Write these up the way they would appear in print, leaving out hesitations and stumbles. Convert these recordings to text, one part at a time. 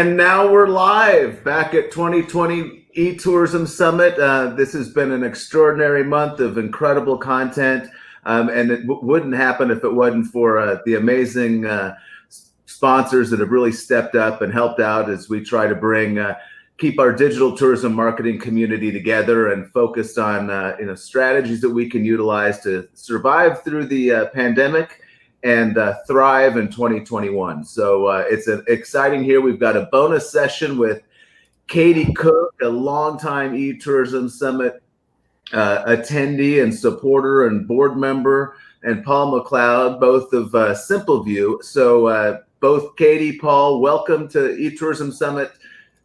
And now we're live back at 2020 eTourism Summit. This has been an extraordinary month of incredible content, and it wouldn't happen if it wasn't for the amazing sponsors that have really stepped up and helped out as we try to keep our digital tourism marketing community together and focused on strategies that we can utilize to survive through the pandemic and thrive in 2021. So it's an exciting here. We've got a bonus session with Katie Cook, a longtime eTourism Summit attendee and supporter and board member, and Paul McLeod, both of Simpleview. So both Katie, Paul, welcome to eTourism Summit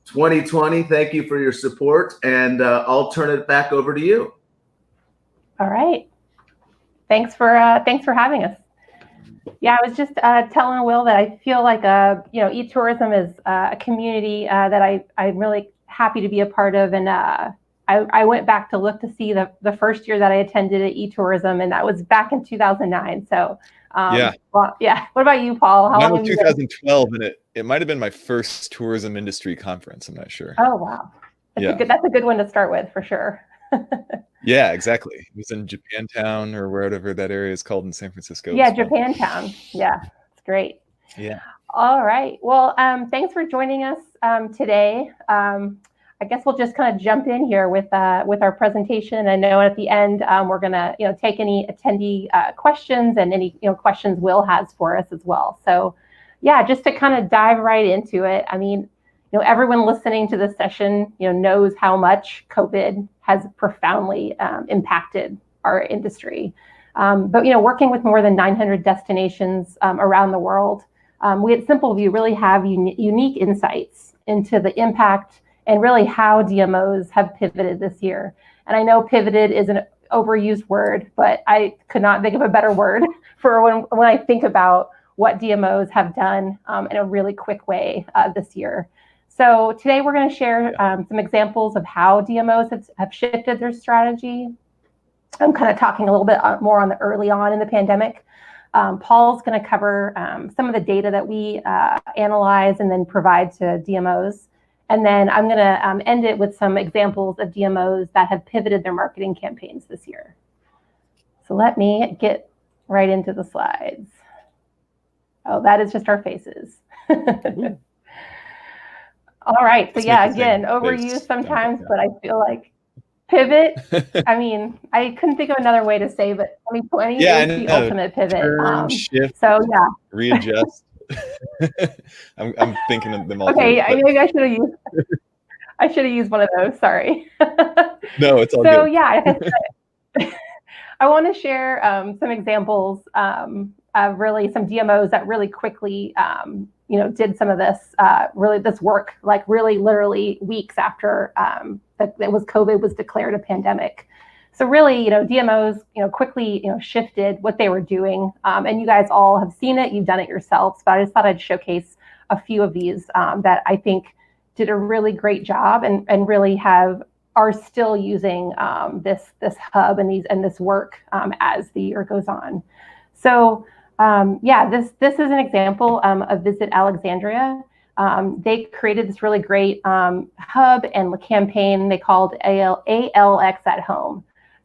2020. Thank you for your support, and I'll turn it back over to you. All right. Thanks for having us. Yeah, I was just telling Will that I feel like eTourism is a community that I'm really happy to be a part of, and I went back to look to see the first year that I attended at eTourism, and that was back in 2009. So yeah. Well, yeah. What about you, Paul? How long? 2012, and it might have been my first tourism industry conference. I'm not sure. Oh wow, that's a good one to start with for sure. Yeah, exactly. It was in Japantown or whatever that area is called in San Francisco. Yeah, Japantown. Yeah, it's great. Yeah. All right. Well, thanks for joining us today. I guess we'll just kind of jump in here with our presentation. I know at the end we're gonna take any attendee questions and any questions Will has for us as well. So yeah, just to kind of dive right into it. I mean, everyone listening to this session knows how much COVID has profoundly impacted our industry. But working with more than 900 destinations around the world, we at Simpleview really have unique insights into the impact and really how DMOs have pivoted this year. And I know pivoted is an overused word, but I could not think of a better word for when I think about what DMOs have done in a really quick way this year. So today we're going to share some examples of how DMOs have shifted their strategy. I'm kind of talking a little bit more on the early on in the pandemic. Paul's going to cover some of the data that we analyze and then provide to DMOs. And then I'm going to end it with some examples of DMOs that have pivoted their marketing campaigns this year. So let me get right into the slides. Oh, that is just our faces. All right. So yeah, again, overused sometimes, but I feel like pivot. I mean, I couldn't think of another way to say, but 2020 is the ultimate pivot. Turn, shift, so yeah, readjust. I'm thinking of them all. Okay, maybe I should have used one of those. Sorry. No, it's all good. So yeah, I want to share some examples of really some DMOs that really quickly did some of this this work, like really literally weeks after COVID was declared a pandemic. So really, DMOs, quickly, shifted what they were doing. And you guys all have seen it, you've done it yourselves, but I just thought I'd showcase a few of these that I think did a really great job and really are still using this hub and this work as the year goes on. So yeah, this is an example of Visit Alexandria. They created this really great hub and campaign they called ALX at Home.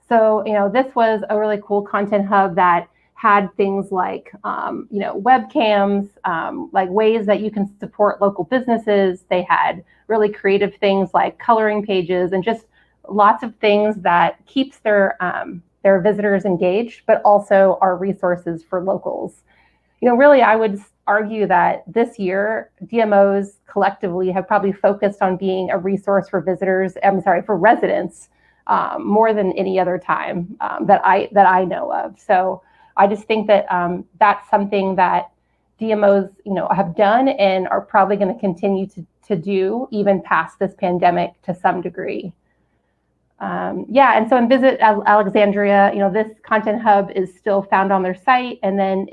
So, this was a really cool content hub that had things like, webcams, like ways that you can support local businesses. They had really creative things like coloring pages and just lots of things that keeps their visitors engaged, but also are resources for locals. Really, I would argue that this year, DMOs collectively have probably focused on being a resource for for residents more than any other time that I know of. So I just think that that's something that DMOs, have done and are probably going to continue to do even past this pandemic to some degree. Yeah, and so in Visit Alexandria, this content hub is still found on their site, and then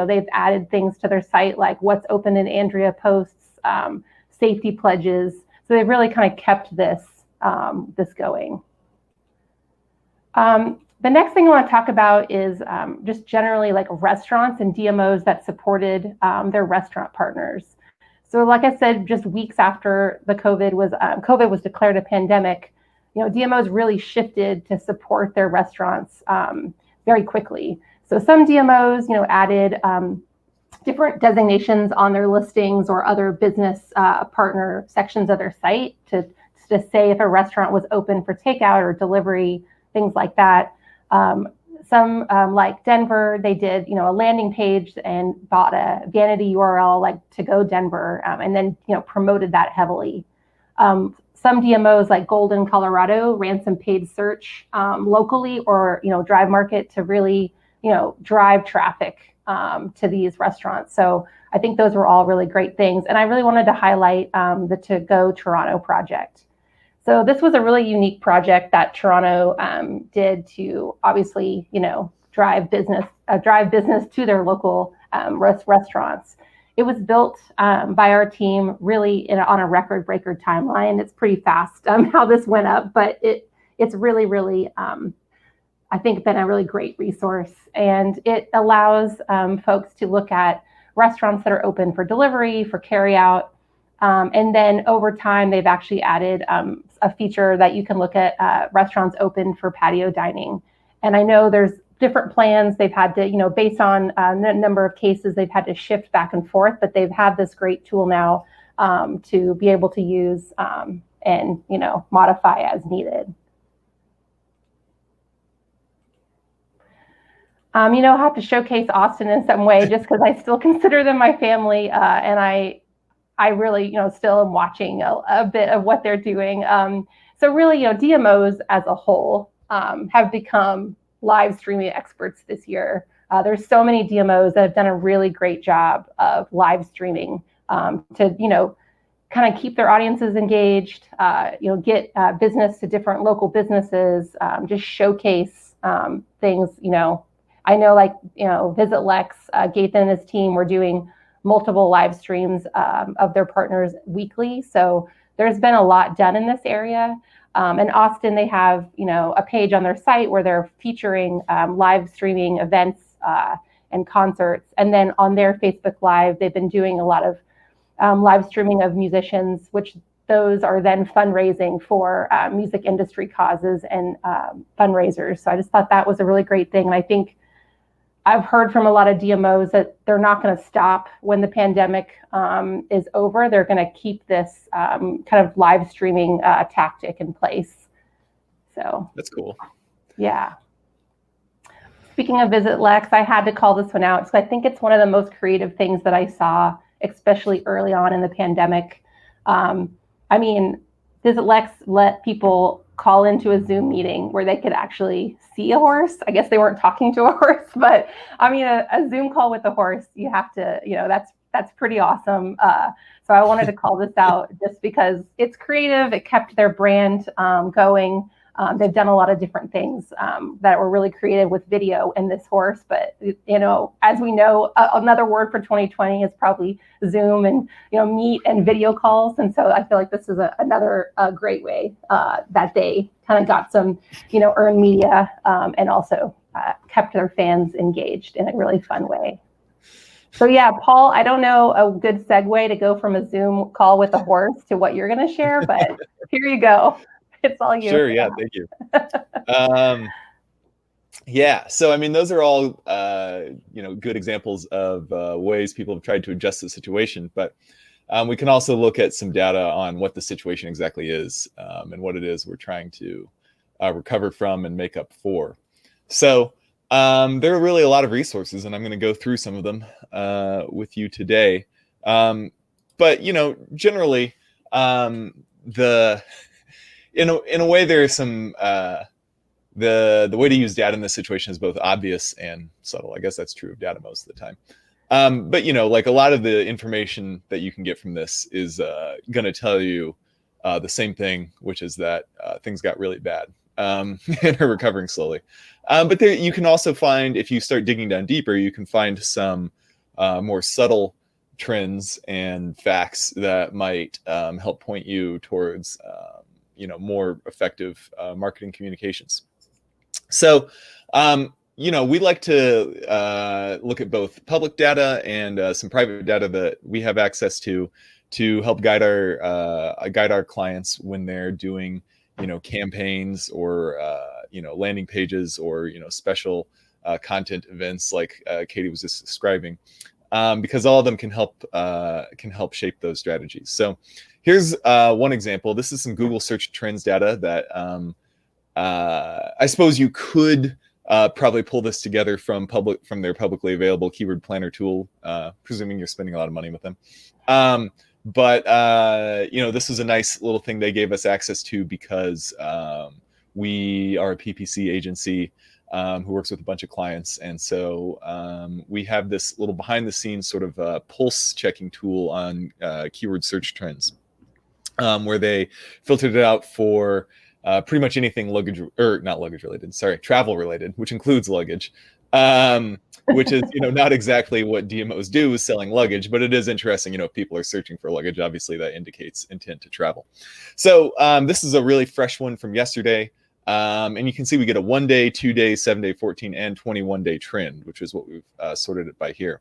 they've added things to their site like what's open in Andrea posts, safety pledges. So they've really kind of kept this going. The next thing I want to talk about is just generally like restaurants and DMOs that supported their restaurant partners. So like I said, just weeks after the COVID was declared a pandemic, DMOs really shifted to support their restaurants very quickly. So some DMOs, added different designations on their listings or other business partner sections of their site to say if a restaurant was open for takeout or delivery, things like that. Some like Denver, they did, a landing page and bought a vanity URL like to go Denver, and then, promoted that heavily. Some DMOs like Golden, Colorado ran some paid search locally or, Drive Market to really, drive traffic to these restaurants. So I think those were all really great things. And I really wanted to highlight the To Go Toronto project. So this was a really unique project that Toronto did to obviously, drive business to their local restaurants. It was built by our team really on a record breaker timeline. It's pretty fast how this went up, but it's really, really, I think, been a really great resource. And it allows folks to look at restaurants that are open for delivery, for carryout. And then over time, they've actually added a feature that you can look at restaurants open for patio dining. And I know there's different plans. They've had to, based on the number of cases, they've had to shift back and forth, but they've had this great tool now to be able to use and, modify as needed. I have to showcase Austin in some way just because I still consider them my family, and I really, still am watching a bit of what they're doing. So really, DMOs as a whole have become live streaming experts this year. There's so many DMOs that have done a really great job of live streaming to, kind of keep their audiences engaged, get business to different local businesses, just showcase things, I know like, Visit Lex, Gaithan and his team were doing multiple live streams of their partners weekly. So there's been a lot done in this area. In Austin, they have, a page on their site where they're featuring live streaming events and concerts. And then on their Facebook Live, they've been doing a lot of live streaming of musicians, which those are then fundraising for music industry causes and fundraisers. So I just thought that was a really great thing. And I think I've heard from a lot of DMOs that they're not going to stop when the pandemic is over. They're going to keep this kind of live streaming tactic in place. So That's cool. Yeah. Speaking of Visit Lex, I had to call this one out because I think it's one of the most creative things that I saw, especially early on in the pandemic. Visit Lex let people call into a Zoom meeting where they could actually see a horse. I guess they weren't talking to a horse, but a Zoom call with a horse, you have to, that's pretty awesome. So I wanted to call this out just because it's creative. It kept their brand going. They've done a lot of different things that were really creative with video in this horse. But, as we know, another word for 2020 is probably Zoom and, meet and video calls. And so I feel like this is another great way that they kind of got some, earned media and also kept their fans engaged in a really fun way. So yeah, Paul, I don't know a good segue to go from a Zoom call with a horse to what you're going to share, but here you go. It's all you. Sure. Yeah. Thank you. Yeah. So, those are all, good examples of ways people have tried to adjust the situation. But we can also look at some data on what the situation exactly is and what it is we're trying to recover from and make up for. So there are really a lot of resources, and I'm going to go through some of them with you today. But, generally, in a way, there is some the way to use data in this situation is both obvious and subtle. I guess that's true of data most of the time. But like a lot of the information that you can get from this is going to tell you the same thing, which is that things got really bad and are recovering slowly. But there, you can also find, if you start digging down deeper, you can find some more subtle trends and facts that might help point you towards more effective marketing communications. So, we like to look at both public data and some private data that we have access to to help guide our clients when they're doing, campaigns or landing pages or special content events like Katie was just describing, because all of them can help shape those strategies. So here's one example. This is some Google search trends data that I suppose you could probably pull this together from their publicly available keyword planner tool, presuming you're spending a lot of money with them. But this was a nice little thing they gave us access to because we are a PPC agency who works with a bunch of clients. And so we have this little behind the scenes sort of pulse checking tool on keyword search trends, where they filtered it out for pretty much anything travel related, which includes luggage, which is, not exactly what DMOs do, is selling luggage, but it is interesting. If people are searching for luggage, obviously that indicates intent to travel. So this is a really fresh one from yesterday. And you can see we get a 1 day, 2 day, 7 day, 14 and 21 day trend, which is what we've sorted it by here.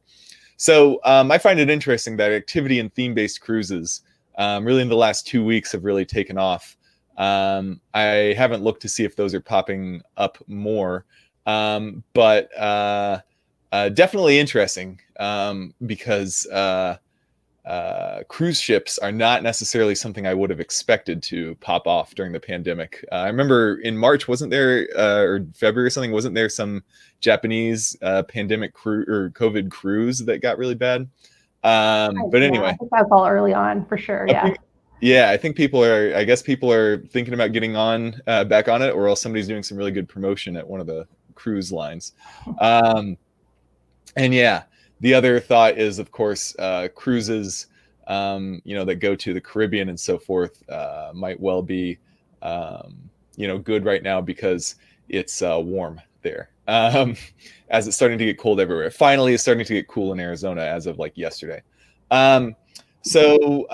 So I find it interesting that activity and theme-based cruises really in the last 2 weeks have really taken off. I haven't looked to see if those are popping up more, but definitely interesting because cruise ships are not necessarily something I would have expected to pop off during the pandemic. I remember in March, wasn't there, or February or something, wasn't there some Japanese pandemic or COVID cruise that got really bad? But anyway, I think that was all early on for sure. Yeah. I think people are thinking about getting back on it, or else somebody's doing some really good promotion at one of the cruise lines. And yeah, the other thought is, of course, cruises, that go to the Caribbean and so forth, might well be, good right now because it's warm there, as it's starting to get cold everywhere. Finally, it's starting to get cool in Arizona as of like yesterday. So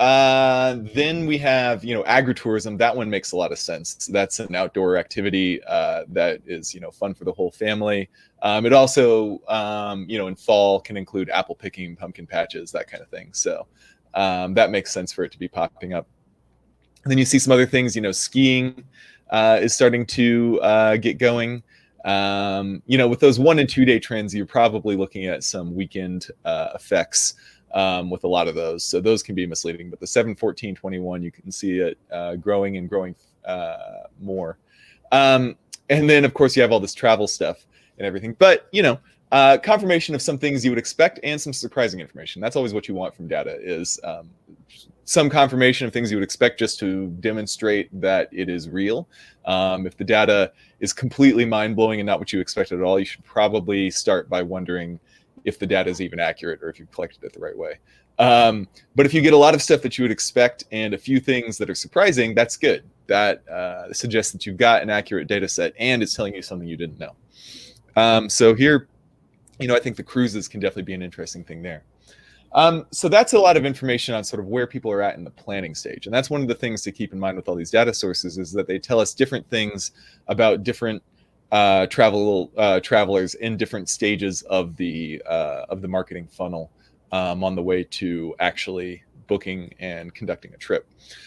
then we have, agritourism. That one makes a lot of sense. That's an outdoor activity that is, fun for the whole family. It also, in fall can include apple picking, pumpkin patches, that kind of thing. So that makes sense for it to be popping up. And then you see some other things, skiing is starting to get going. With those 1 and 2 day trends, you're probably looking at some weekend effects with a lot of those. So those can be misleading, but the 7, 14, 21, you can see it growing and growing more. And then of course you have all this travel stuff and everything, but confirmation of some things you would expect and some surprising information. That's always what you want from data, is some confirmation of things you would expect, just to demonstrate that it is real. If the data is completely mind-blowing and not what you expected at all, you should probably start by wondering if the data is even accurate or if you've collected it the right way. But if you get a lot of stuff that you would expect and a few things that are surprising, that's good. That suggests that you've got an accurate data set and it's telling you something you didn't know. So here, I think the cruises can definitely be an interesting thing there. So that's a lot of information on sort of where people are at in the planning stage. And that's one of the things to keep in mind with all these data sources, is that they tell us different things about different travelers in different stages of the marketing funnel on the way to actually booking and conducting a trip.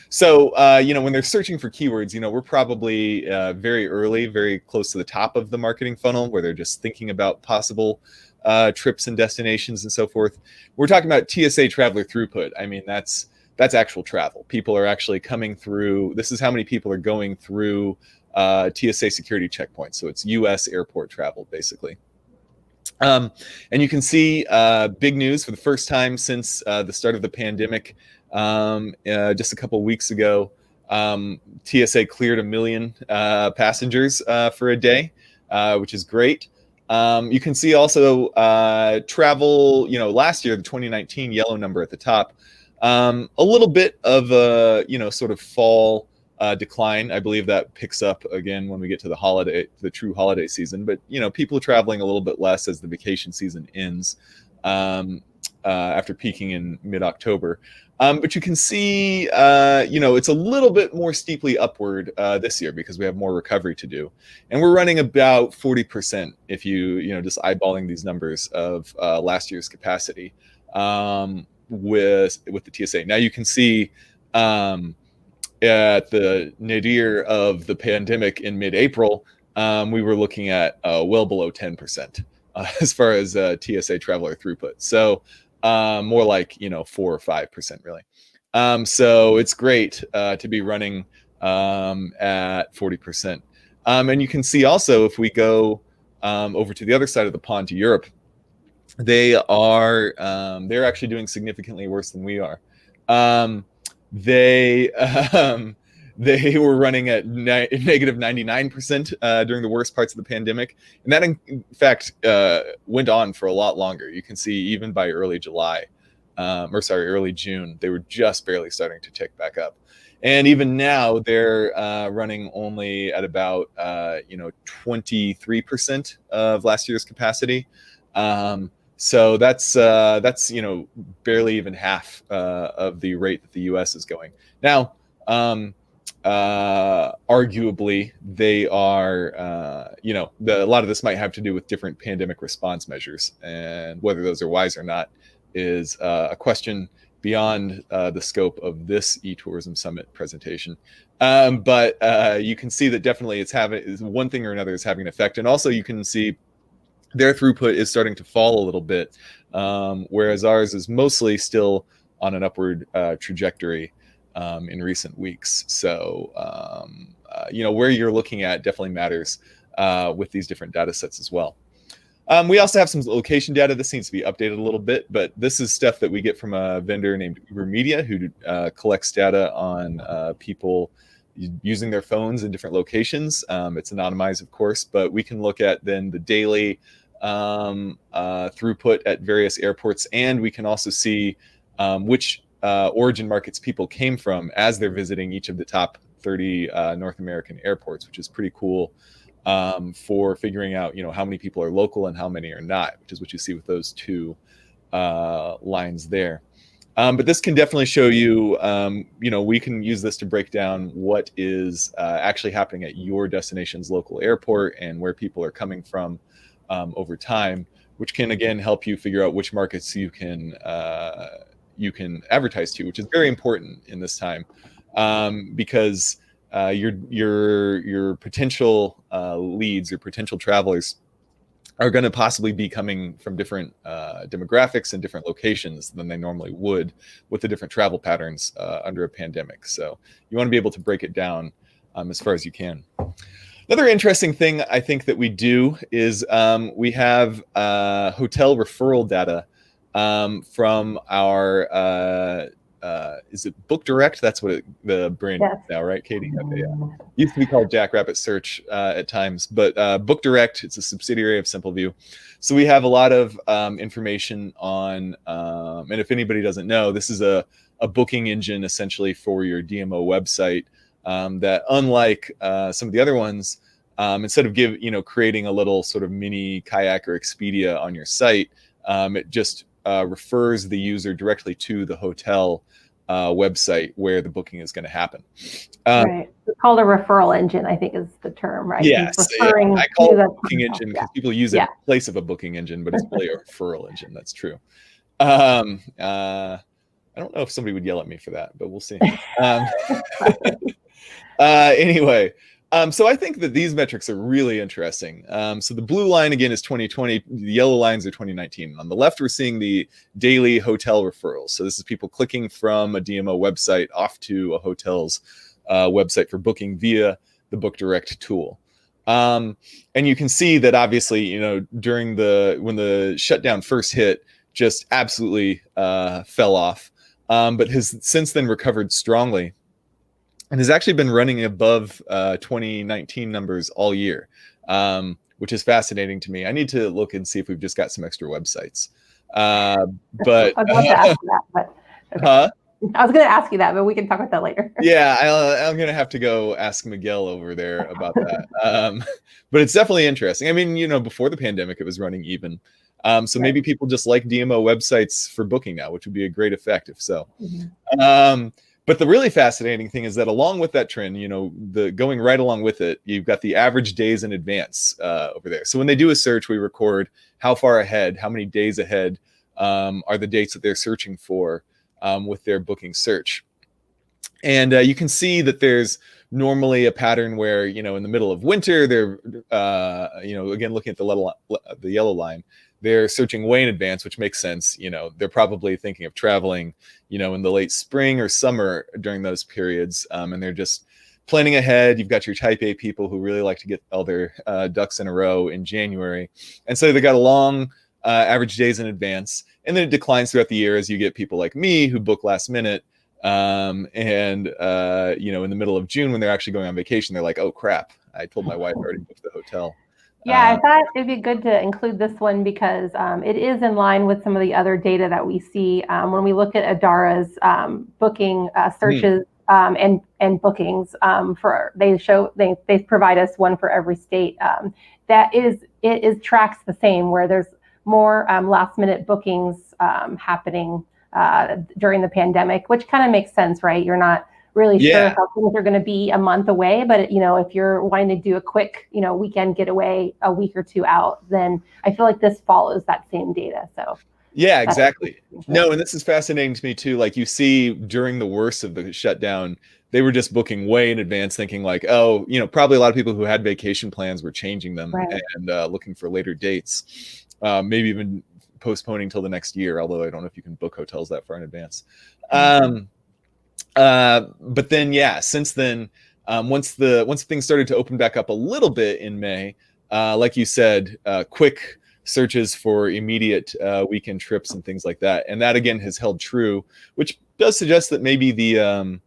So when they're searching for keywords, we're probably very early, very close to the top of the marketing funnel, where they're just thinking about possible trips and destinations and so forth. We're talking about TSA traveler throughput. I mean, that's actual travel. People are actually coming through. This is how many people are going through TSA security checkpoints. So it's US airport travel, basically. And you can see big news for the first time since the start of the pandemic. Just a couple weeks ago, TSA cleared 1 million passengers for a day, which is great. You can see also travel, last year, the 2019 yellow number at the top, a little bit of a, sort of fall decline. I believe that picks up again when we get to the true holiday season. But people are traveling a little bit less as the vacation season ends, after peaking in mid-October. But you can see, it's a little bit more steeply upward this year because we have more recovery to do, and we're running about 40% if you just eyeballing these numbers of last year's capacity. with the TSA. Now you can see at the nadir of the pandemic in mid-April, we were looking at well below 10% as far as TSA traveler throughput. So more like 4 or 5% really. So it's great to be running at 40%. And you can see also, if we go over to the other side of the pond to Europe, they're actually doing significantly worse than we are. They were running at negative 99% during the worst parts of the pandemic, and that in fact went on for a lot longer. You can see even by early June, they were just barely starting to tick back up. And even now, they're running only at about 23% of last year's capacity. So that's barely even half of the rate that the U.S. is going. Now, arguably, they are a lot of this might have to do with different pandemic response measures, and whether those are wise or not is a question beyond the scope of this eTourism Summit presentation. But you can see that definitely one thing or another is having an effect. And also you can see their throughput is starting to fall a little bit, whereas ours is mostly still on an upward trajectory in recent weeks. So, where you're looking at definitely matters with these different data sets as well. We also have some location data. This needs to be updated a little bit, but this is stuff that we get from a vendor named Uber Media, who collects data on people using their phones in different locations. It's anonymized, of course, but we can look at then the daily throughput at various airports, and we can also see which origin markets people came from as they're visiting each of the top 30 North American airports, which is pretty cool. For figuring out, how many people are local and how many are not, which is what you see with those two lines there. But this can definitely show you, we can use this to break down what is actually happening at your destination's local airport and where people are coming from over time, which can, again, help you figure out which markets you can advertise to, which is very important in this time, because your potential leads, your potential travelers are going to possibly be coming from different demographics and different locations than they normally would with the different travel patterns under a pandemic. So you want to be able to break it down as far as you can. Another interesting thing I think that we do is we have hotel referral data from our is it Book Direct? That's what the brand is now, right, Katie? Okay, yeah. Used to be called Jackrabbit Search at times, but Book Direct, it's a subsidiary of Simpleview. So we have a lot of information on, and if anybody doesn't know, this is a booking engine essentially for your DMO website that, unlike some of the other ones, instead of creating a little sort of mini Kayak or Expedia on your site, it just refers the user directly to the hotel website where the booking is going to happen. Right. It's called a referral engine, I think is the term, right? Yes. Yeah. I call it a booking engine because people use it in place of a booking engine, but it's really a referral engine. That's true. I don't know if somebody would yell at me for that, but we'll see. Anyway. So I think that these metrics are really interesting. So the blue line, again, is 2020. The yellow lines are 2019. On the left, we're seeing the daily hotel referrals. So this is people clicking from a DMO website off to a hotel's website for booking via the Book Direct tool. And you can see that obviously, when the shutdown first hit, just absolutely fell off, but has since then recovered strongly. And has actually been running above 2019 numbers all year, which is fascinating to me. I need to look and see if we've just got some extra websites. But I'd love to ask that, but okay. I was going to ask you that, but we can talk about that later. Yeah, I'm going to have to go ask Miguel over there about that. But it's definitely interesting. I mean, before the pandemic, it was running even. So maybe people just like DMO websites for booking now, which would be a great effect if so. Mm-hmm. But the really fascinating thing is that along with that trend, going right along with it, you've got the average days in advance over there. So when they do a search, we record how far ahead, how many days ahead are the dates that they're searching for with their booking search. And you can see that there's normally a pattern where, in the middle of winter, they're, again, looking at the yellow line, they're searching way in advance, which makes sense. They're probably thinking of traveling, in the late spring or summer during those periods. And they're just planning ahead. You've got your type A people who really like to get all their ducks in a row in January. And so they got a long average days in advance. And then it declines throughout the year as you get people like me who book last minute. In the middle of June when they're actually going on vacation, they're like, oh crap, I told my wife I already booked the hotel. Yeah, I thought it'd be good to include this one because it is in line with some of the other data that we see when we look at Adara's booking searches and bookings they provide us one for every state. It tracks the same where there's more last minute bookings happening during the pandemic, which kind of makes sense, right? You're not really sure how things are going to be a month away, but if you're wanting to do a quick, weekend getaway a week or two out, then I feel like this follows that same data. So yeah, exactly. No, and this is fascinating to me too. Like you see during the worst of the shutdown, they were just booking way in advance, thinking like, oh, probably a lot of people who had vacation plans were changing them and looking for later dates, maybe even postponing till the next year, although I don't know if you can book hotels that far in advance. But then, since then, once things started to open back up a little bit in May, like you said, quick searches for immediate weekend trips and things like that. And that again has held true, which does suggest that maybe the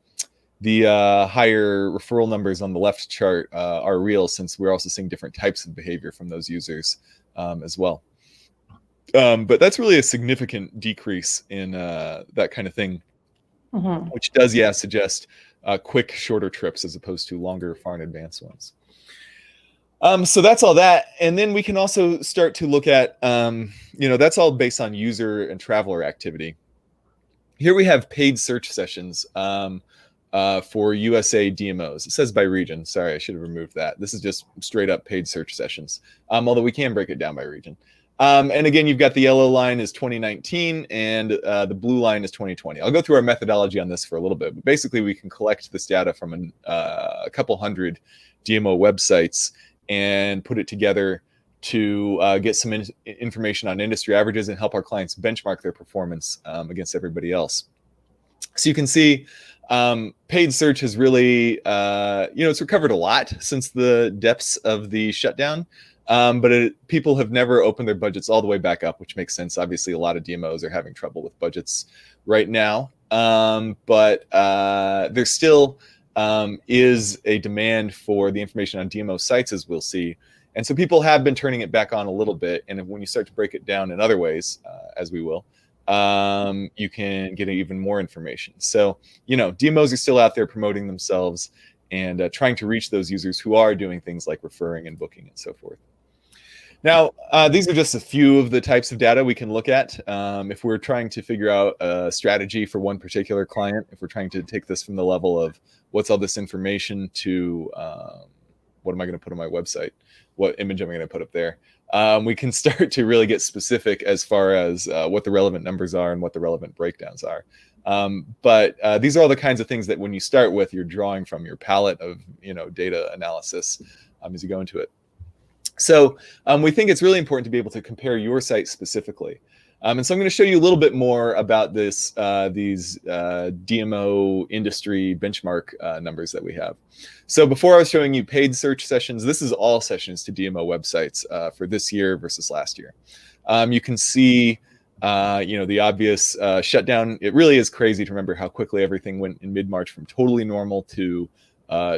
higher referral numbers on the left chart are real, since we're also seeing different types of behavior from those users as well. But that's really a significant decrease in that kind of thing, which does, suggest quick, shorter trips as opposed to longer, far in advance ones. So that's all that. And then we can also start to look at, that's all based on user and traveler activity. Here we have paid search sessions for USA DMOs. It says by region. Sorry, I should have removed that. This is just straight up paid search sessions, although we can break it down by region. And again, you've got the yellow line is 2019 and the blue line is 2020. I'll go through our methodology on this for a little bit, but basically we can collect this data from a couple hundred DMO websites and put it together to get some information on industry averages and help our clients benchmark their performance against everybody else. So you can see paid search has really, it's recovered a lot since the depths of the shutdown. But people have never opened their budgets all the way back up, which makes sense. Obviously, a lot of DMOs are having trouble with budgets right now. But there still is a demand for the information on DMO sites, as we'll see. And so people have been turning it back on a little bit. And when you start to break it down in other ways, as we will, you can get even more information. So, DMOs are still out there promoting themselves and trying to reach those users who are doing things like referring and booking and so forth. Now, these are just a few of the types of data we can look at if we're trying to figure out a strategy for one particular client, if we're trying to take this from the level of what's all this information to what am I going to put on my website, what image am I going to put up there. We can start to really get specific as far as what the relevant numbers are and what the relevant breakdowns are. But these are all the kinds of things that when you start with, you're drawing from your palette of data analysis as you go into it. So we think it's really important to be able to compare your site specifically. And so I'm going to show you a little bit more about these DMO industry benchmark numbers that we have. So before I was showing you paid search sessions, this is all sessions to DMO websites for this year versus last year. You can see the obvious shutdown. It really is crazy to remember how quickly everything went in mid-March from totally normal to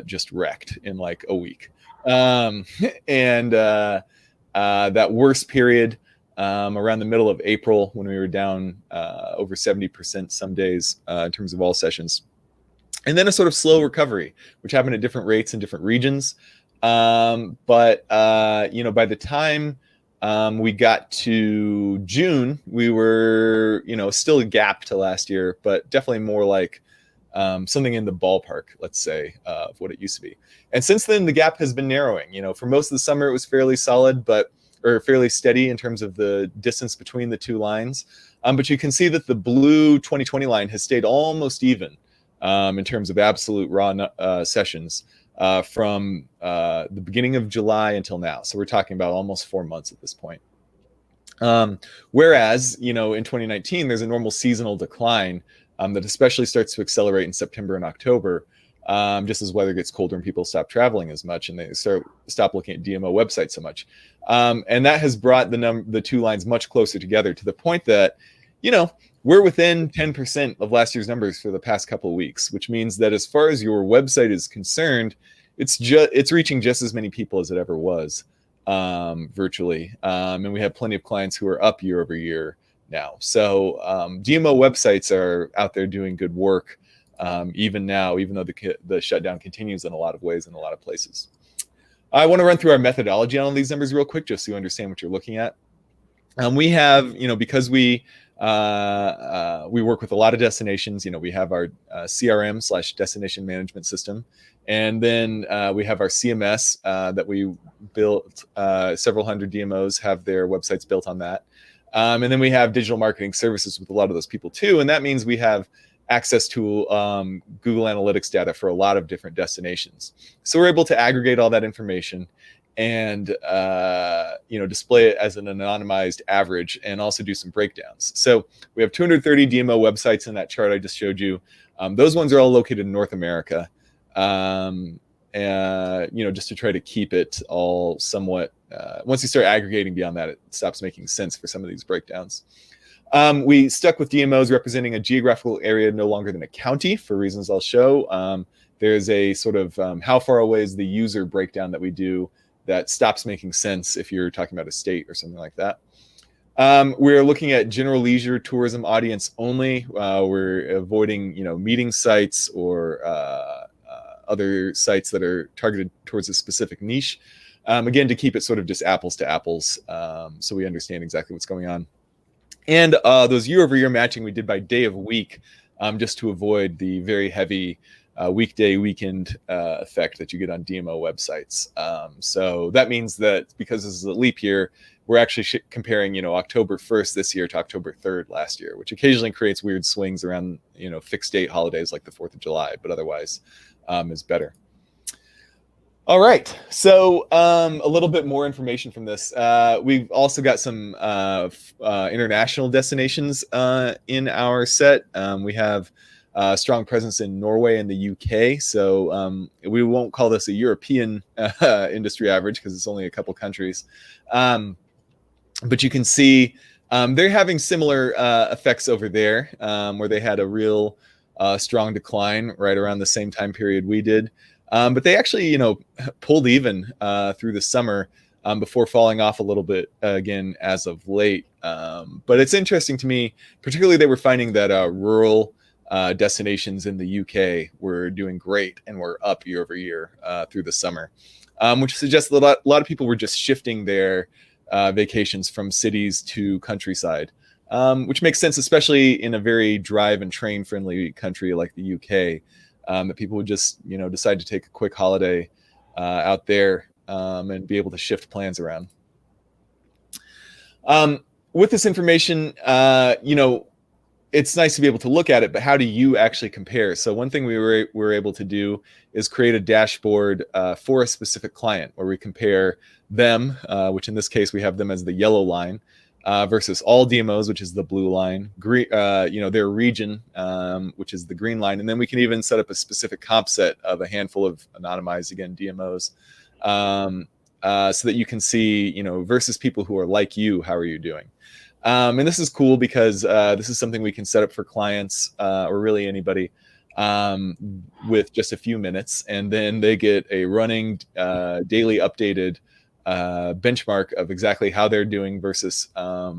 just wrecked in like a week. And that worst period around the middle of April when we were down over 70% some days in terms of all sessions. And then a sort of slow recovery, which happened at different rates in different regions. But by the time we got to June, we were, still a gap to last year, but definitely more like something in the ballpark, let's say, of what it used to be. And since then, the gap has been narrowing. For most of the summer, it was fairly solid, or fairly steady in terms of the distance between the two lines. But you can see that the blue 2020 line has stayed almost even in terms of absolute raw sessions from the beginning of July until now. So we're talking about almost 4 months at this point. Whereas, in 2019, there's a normal seasonal decline that especially starts to accelerate in September and October, just as weather gets colder and people stop traveling as much and they stop looking at DMO websites so much. And that has brought the two lines much closer together to the point that, we're within 10% of last year's numbers for the past couple of weeks, which means that as far as your website is concerned, it's reaching just as many people as it ever was virtually. And we have plenty of clients who are up year over year now. So DMO websites are out there doing good work even now, even though the shutdown continues in a lot of ways in a lot of places. I want to run through our methodology on all these numbers real quick, just so you understand what you're looking at. We have, because we work with a lot of destinations, we have our CRM / destination management system. And then we have our CMS that we built. Several hundred DMOs have their websites built on that. And then we have digital marketing services with a lot of those people too. And that means we have access to Google Analytics data for a lot of different destinations. So we're able to aggregate all that information and display it as an anonymized average and also do some breakdowns. So we have 230 DMO websites in that chart I just showed you. Those ones are all located in North America. Just to try to keep it all somewhat, once you start aggregating beyond that, it stops making sense for some of these breakdowns. We stuck with DMOs representing a geographical area no longer than a county for reasons I'll show. There's a sort of how far away is the user breakdown that we do that stops making sense if you're talking about a state or something like that. We're looking at general leisure tourism audience only. We're avoiding, meeting sites or other sites that are targeted towards a specific niche. Again, to keep it sort of just apples to apples, so we understand exactly what's going on. And those year-over-year matching we did by day of week, just to avoid the very heavy weekday, weekend effect that you get on DMO websites. So that means that because this is a leap year, we're actually comparing, October 1st this year to October 3rd last year, which occasionally creates weird swings around, fixed date holidays like the 4th of July, but otherwise is better. All right, so a little bit more information from this. We've also got some international destinations in our set. We have a strong presence in Norway and the UK. So we won't call this a European industry average because it's only a couple countries. But you can see they're having similar effects over there, where they had a real strong decline right around the same time period we did. But they actually, pulled even through the summer before falling off a little bit again as of late. But it's interesting to me, particularly they were finding that rural destinations in the UK were doing great and were up year over year through the summer, which suggests that a lot of people were just shifting their vacations from cities to countryside, which makes sense, especially in a very drive and train friendly country like the UK. That people would just, decide to take a quick holiday out there and be able to shift plans around. With this information, it's nice to be able to look at it, but how do you actually compare? So one thing we were able to do is create a dashboard for a specific client where we compare them, which in this case we have them as the yellow line, versus all DMOs, which is the blue line, their region, which is the green line. And then we can even set up a specific comp set of a handful of anonymized, again, DMOs, so that you can see, versus people who are like you, how are you doing? And this is cool because this is something we can set up for clients or really anybody with just a few minutes. And then they get a running daily updated benchmark of exactly how they're doing versus their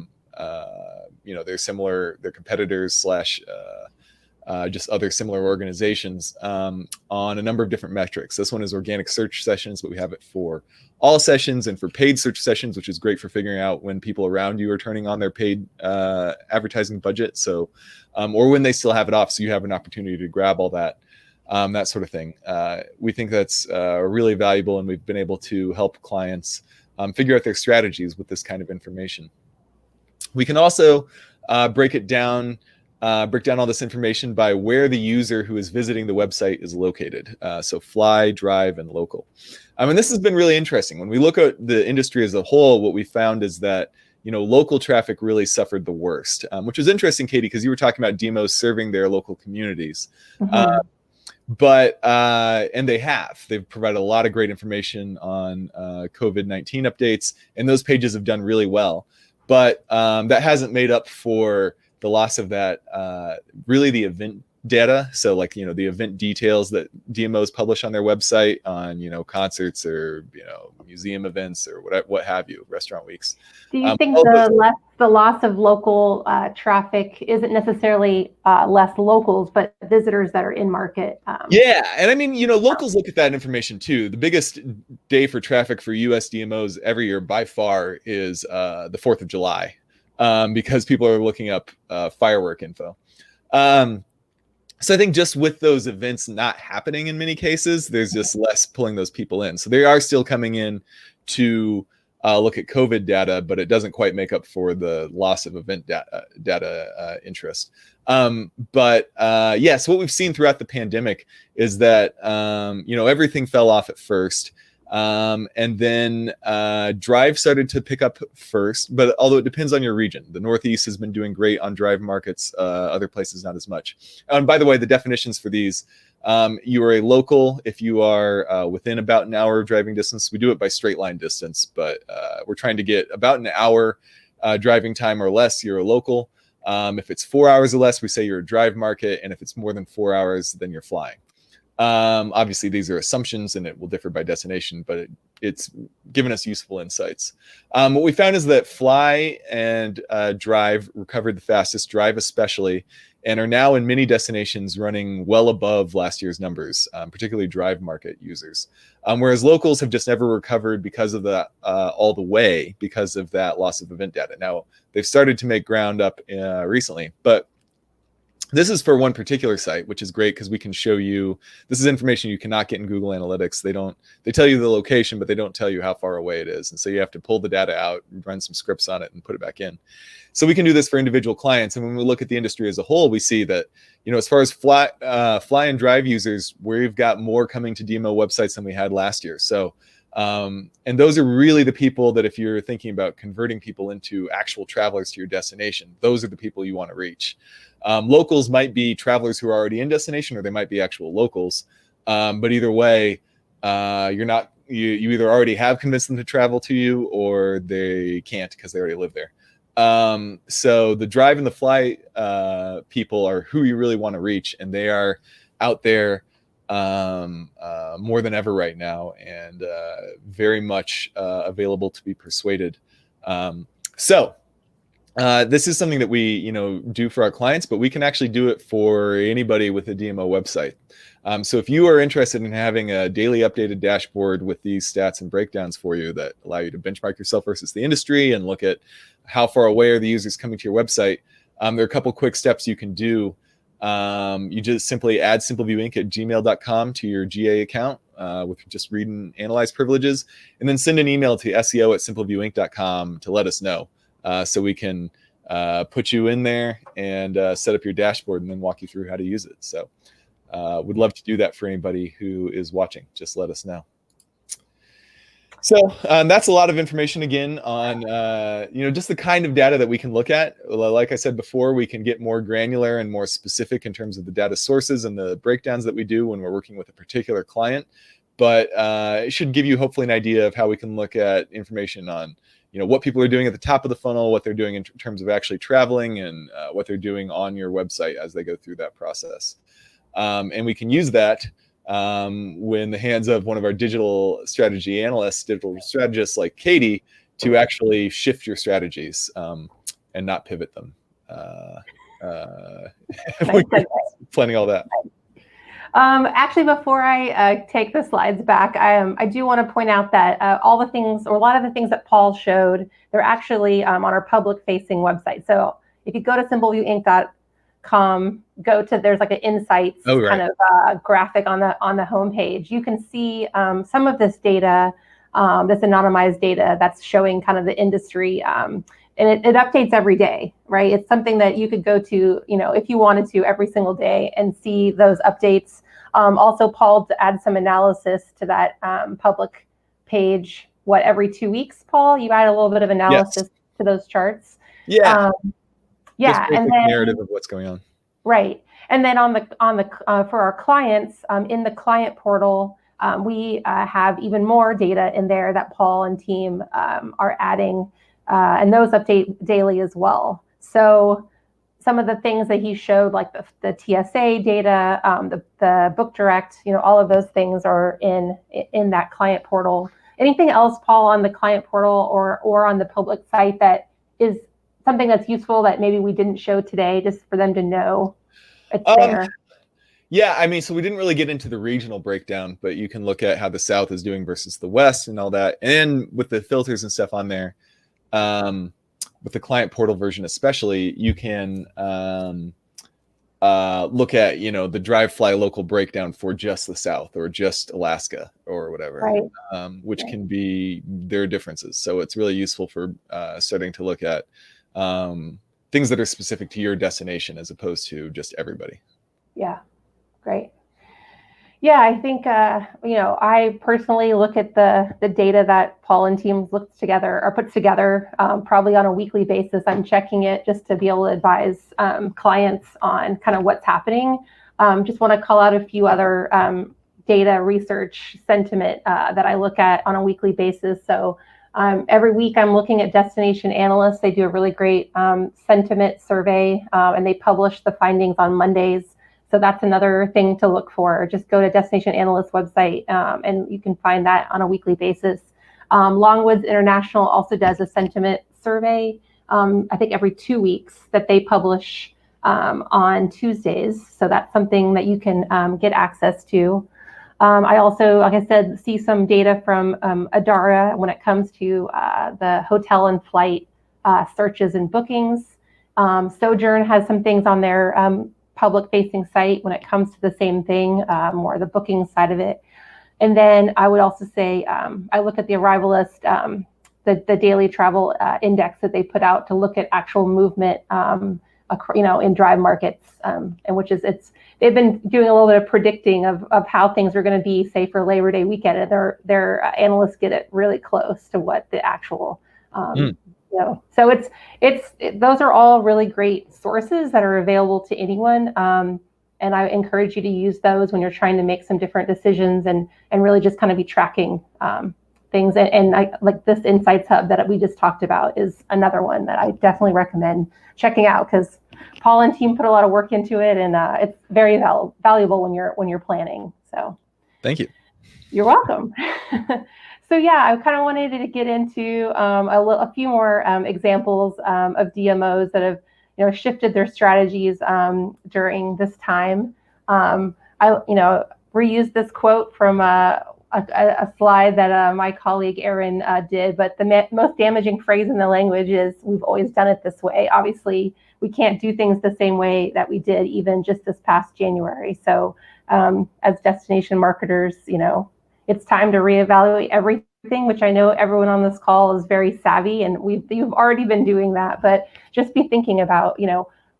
competitors / just other similar organizations on a number of different metrics. This one is organic search sessions, but we have it for all sessions and for paid search sessions, which is great for figuring out when people around you are turning on their paid advertising budget. So, or when they still have it off, so you have an opportunity to grab all that. That sort of thing. We think that's really valuable, and we've been able to help clients figure out their strategies with this kind of information. We can also break down all this information by where the user who is visiting the website is located. So fly, drive, and local. And this has been really interesting. When we look at the industry as a whole, what we found is that local traffic really suffered the worst, which was interesting, Katie, because you were talking about DMOs serving their local communities. Mm-hmm. And they've provided a lot of great information on COVID-19 updates, and those pages have done really well. But that hasn't made up for the loss of that, really the event data. So like, the event details that DMOs publish on their website on, concerts or, museum events or what have you, restaurant weeks. Do you think the loss of local traffic isn't necessarily less locals, but visitors that are in market? Yeah. And I mean, locals look at that information too. The biggest day for traffic for US DMOs every year by far is the 4th of July, because people are looking up firework info. So I think just with those events not happening in many cases, there's just less pulling those people in. So they are still coming in to look at COVID data, but it doesn't quite make up for the loss of event data interest. So what we've seen throughout the pandemic is that, everything fell off at first. And then drive started to pick up first, but although it depends on your region. The Northeast has been doing great on drive markets, other places not as much. And by the way, the definitions for these, you are a local if you are within about an hour of driving distance. We do it by straight line distance, but we're trying to get about an hour driving time or less, you're a local. If it's 4 hours or less, we say you're a drive market, and if it's more than 4 hours, then you're flying. Obviously these are assumptions and it will differ by destination, but it's given us useful insights. What we found is that fly and drive recovered the fastest, drive especially, and are now in many destinations running well above last year's numbers, particularly drive market users. Whereas locals have just never recovered because of the all the way because of that loss of event data. Now they've started to make ground up recently, but this is for one particular site, which is great because we can show you, this is information you cannot get in Google Analytics. They tell you the location, but they don't tell you how far away it is. And so you have to pull the data out, run some scripts on it, and put it back in. So we can do this for individual clients. And when we look at the industry as a whole, we see that, as far as fly and drive users, we've got more coming to DMO websites than we had last year. So, and those are really the people that if you're thinking about converting people into actual travelers to your destination, those are the people you want to reach. Locals might be travelers who are already in destination, or they might be actual locals. But either way, you either already have convinced them to travel to you, or they can't because they already live there. So the drive and the fly people are who you really want to reach, and they are out there more than ever right now, and very much available to be persuaded. This is something that we, do for our clients, but we can actually do it for anybody with a DMO website. So if you are interested in having a daily updated dashboard with these stats and breakdowns for you that allow you to benchmark yourself versus the industry and look at how far away are the users coming to your website, there are a couple quick steps you can do. You just simply add simpleviewinc@gmail.com to your GA account with just read and analyze privileges, and then send an email to SEO@simpleviewinc.com to let us know. So we can put you in there and set up your dashboard and then walk you through how to use it. So would love to do that for anybody who is watching. Just let us know. So that's a lot of information again on, just the kind of data that we can look at. Like I said before, we can get more granular and more specific in terms of the data sources and the breakdowns that we do when we're working with a particular client. But it should give you hopefully an idea of how we can look at information on what people are doing at the top of the funnel, what they're doing in terms of actually traveling, and what they're doing on your website as they go through that process. And we can use that when the hands of one of our digital strategy analysts, digital strategists like Katie, to actually shift your strategies and not pivot them. Planning all that. Actually, before I take the slides back, I do want to point out that all the things, or a lot of the things that Paul showed, they're actually on our public-facing website. So if you go to simpleviewinc.com, there's like an insights kind of graphic on the homepage. You can see some of this data, this anonymized data that's showing kind of the industry and it updates every day, right? It's something that you could go to, if you wanted to, every single day and see those updates. Also, Paul, to add some analysis to that public page, every 2 weeks, Paul, you add a little bit of analysis to those charts. Yeah. Yeah, and then narrative of what's going on. Right, and then on the for our clients in the client portal, we have even more data in there that Paul and team are adding, and those update daily as well. So some of the things that he showed, like the TSA data, the book direct, all of those things are in that client portal. Anything else, Paul, on the client portal or on the public site that is something that's useful that maybe we didn't show today, just for them to know it's there? Yeah, I mean, so we didn't really get into the regional breakdown, but you can look at how the South is doing versus the West and all that. And with the filters and stuff on there, with the client portal version especially, you can look at, the drive fly local breakdown for just the South or just Alaska or whatever, right. Which can be, there are differences. So it's really useful for starting to look at things that are specific to your destination as opposed to just everybody. Yeah, great. Yeah, I think, I personally look at the data that Paul and team puts together probably on a weekly basis. I'm checking it just to be able to advise clients on kind of what's happening. Just want to call out a few other data research sentiment that I look at on a weekly basis. So every week I'm looking at Destination Analysts. They do a really great sentiment survey, and they publish the findings on Mondays. So that's another thing to look for. Just go to Destination Analyst website and you can find that on a weekly basis. Longwoods International also does a sentiment survey, I think every 2 weeks, that they publish on Tuesdays. So that's something that you can get access to. I also, like I said, see some data from Adara when it comes to the hotel and flight searches and bookings. Sojourn has some things on their public-facing site when it comes to the same thing, more the booking side of it. And then I would also say I look at the arrival list, the daily travel index that they put out to look at actual movement, in drive markets, and they've been doing a little bit of predicting of how things are going to be, say, for Labor Day weekend, and their analysts get it really close to what the actual so those are all really great sources that are available to anyone. And I encourage you to use those when you're trying to make some different decisions and really just kind of be tracking things. And I, like this Insights Hub that we just talked about is another one that I definitely recommend checking out, because Paul and team put a lot of work into it, and it's very valuable when you're planning. So thank you. You're welcome. So yeah, I kind of wanted to get into a few more examples of DMOs that have shifted their strategies during this time. I reused this quote from a slide that my colleague Erin did, but the most damaging phrase in the language is, "We've always done it this way." Obviously, we can't do things the same way that we did even just this past January. So as destination marketers, it's time to reevaluate everything, which I know everyone on this call is very savvy, and you've already been doing that. But just be thinking about,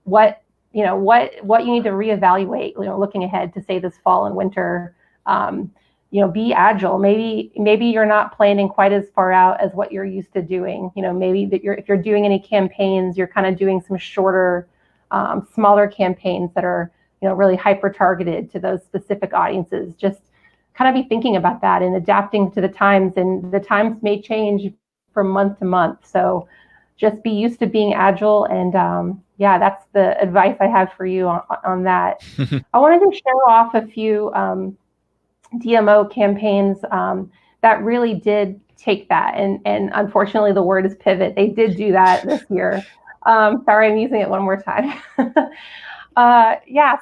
what you need to reevaluate, looking ahead to, say, this fall and winter. Be agile. Maybe you're not planning quite as far out as what you're used to doing. Maybe that if you're doing any campaigns, you're kind of doing some shorter, smaller campaigns that are, really hyper targeted to those specific audiences. Just kind of be thinking about that and adapting to the times, and the times may change from month to month. So just be used to being agile. And that's the advice I have for you on that. I wanted to show off a few DMO campaigns that really did take that. And unfortunately, the word is pivot. They did do that this year. Sorry, I'm using it one more time.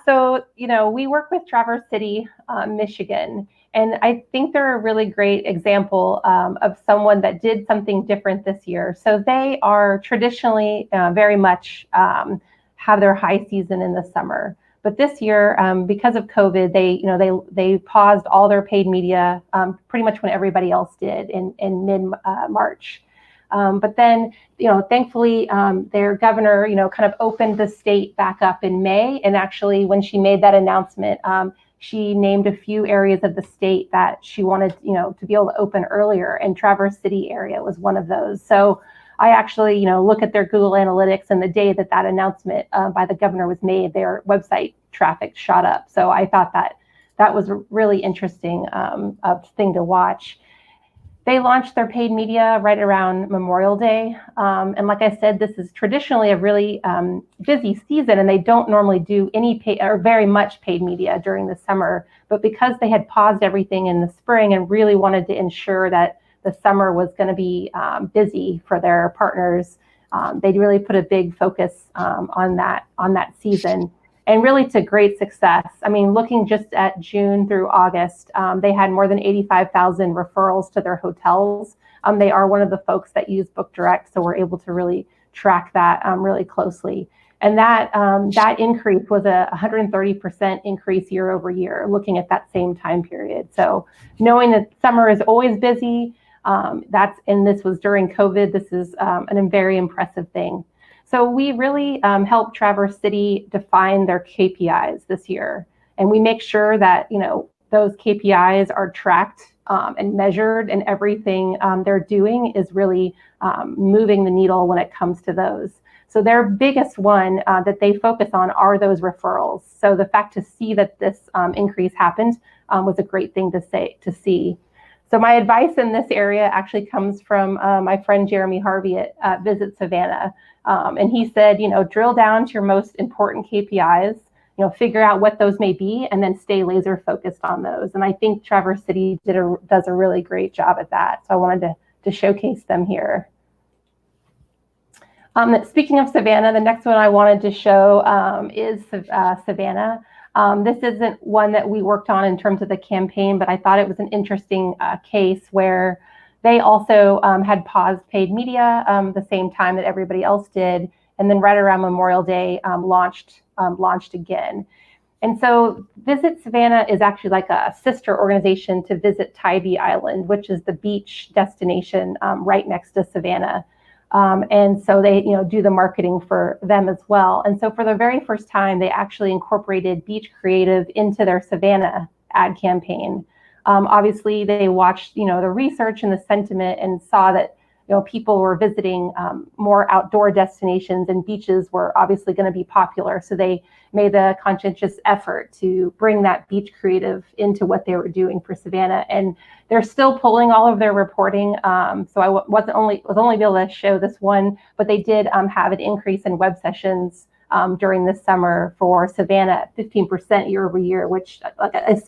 So, we work with Traverse City, Michigan, and I think they're a really great example of someone that did something different this year. So they are traditionally very much have their high season in the summer. But this year, because of COVID, they paused all their paid media pretty much when everybody else did in mid-March. But then, thankfully, their governor, kind of opened the state back up in May. And actually, when she made that announcement, she named a few areas of the state that she wanted, to be able to open earlier. And Traverse City area was one of those. So I actually, look at their Google Analytics, and the day that announcement by the governor was made, their website traffic shot up. So I thought that was a really interesting thing to watch. They launched their paid media right around Memorial Day. And like I said, this is traditionally a really busy season, and they don't normally do any paid or very much paid media during the summer. But because they had paused everything in the spring and really wanted to ensure that the summer was going to be busy for their partners, they really put a big focus on that season. And really to great success. I mean, looking just at June through August, they had more than 85,000 referrals to their hotels. They are one of the folks that use Book Direct, so we're able to really track that really closely. And that increase was a 130% increase year over year, looking at that same time period. So knowing that summer is always busy, and this was during COVID, this is a very impressive thing. So we really helped Traverse City define their KPIs this year. And we make sure that, those KPIs are tracked and measured, and everything they're doing is really moving the needle when it comes to those. So their biggest one that they focus on are those referrals. So the fact to see that this increase happened was a great thing to see. So my advice in this area actually comes from my friend Jeremy Harvey at Visit Savannah. And he said, drill down to your most important KPIs, figure out what those may be, and then stay laser focused on those. And I think Traverse City does a really great job at that. So I wanted to showcase them here. Speaking of Savannah, the next one I wanted to show is Savannah. This isn't one that we worked on in terms of the campaign, but I thought it was an interesting case where they also had paused paid media the same time that everybody else did, and then right around Memorial Day launched again. And so Visit Savannah is actually like a sister organization to Visit Tybee Island, which is the beach destination right next to Savannah. And so they, do the marketing for them as well. And so for the very first time, they actually incorporated beach creative into their Savannah ad campaign. Obviously, they watched, the research and the sentiment and saw that, people were visiting more outdoor destinations, and beaches were obviously going to be popular. So they made the conscientious effort to bring that beach creative into what they were doing for Savannah. And they're still pulling all of their reporting. So I was only able to show this one, but they did have an increase in web sessions during the summer for Savannah, 15% year over year, which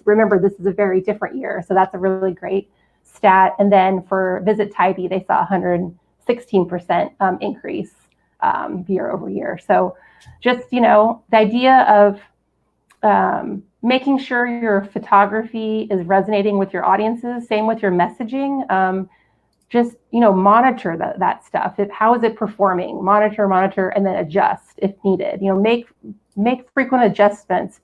remember, this is a very different year. So that's a really great stat. And then for Visit Tybee, they saw 116% increase year over year. So just, the idea of making sure your photography is resonating with your audiences, same with your messaging. Just, monitor that stuff. How is it performing? Monitor, and then adjust if needed. Make frequent adjustments,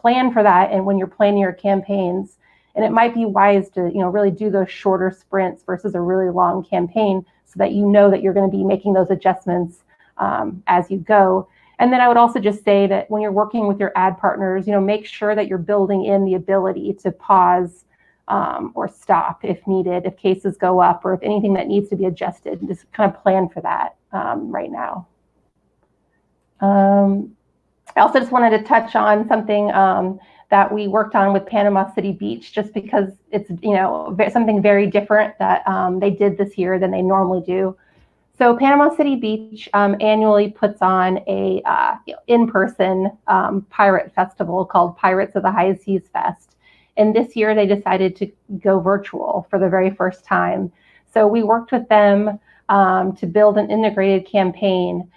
plan for that. And when you're planning your campaigns, and it might be wise to, really do those shorter sprints versus a really long campaign, so that that you're going to be making those adjustments as you go. And then I would also just say that when you're working with your ad partners, make sure that you're building in the ability to pause or stop if needed, if cases go up, or if anything that needs to be adjusted, and just kind of plan for that right now. I also just wanted to touch on something that we worked on with Panama City Beach, just because it's something very different that they did this year than they normally do. So Panama City Beach annually puts on a in-person pirate festival called Pirates of the High Seas Fest. And this year they decided to go virtual for the very first time. So we worked with them to build an integrated campaign,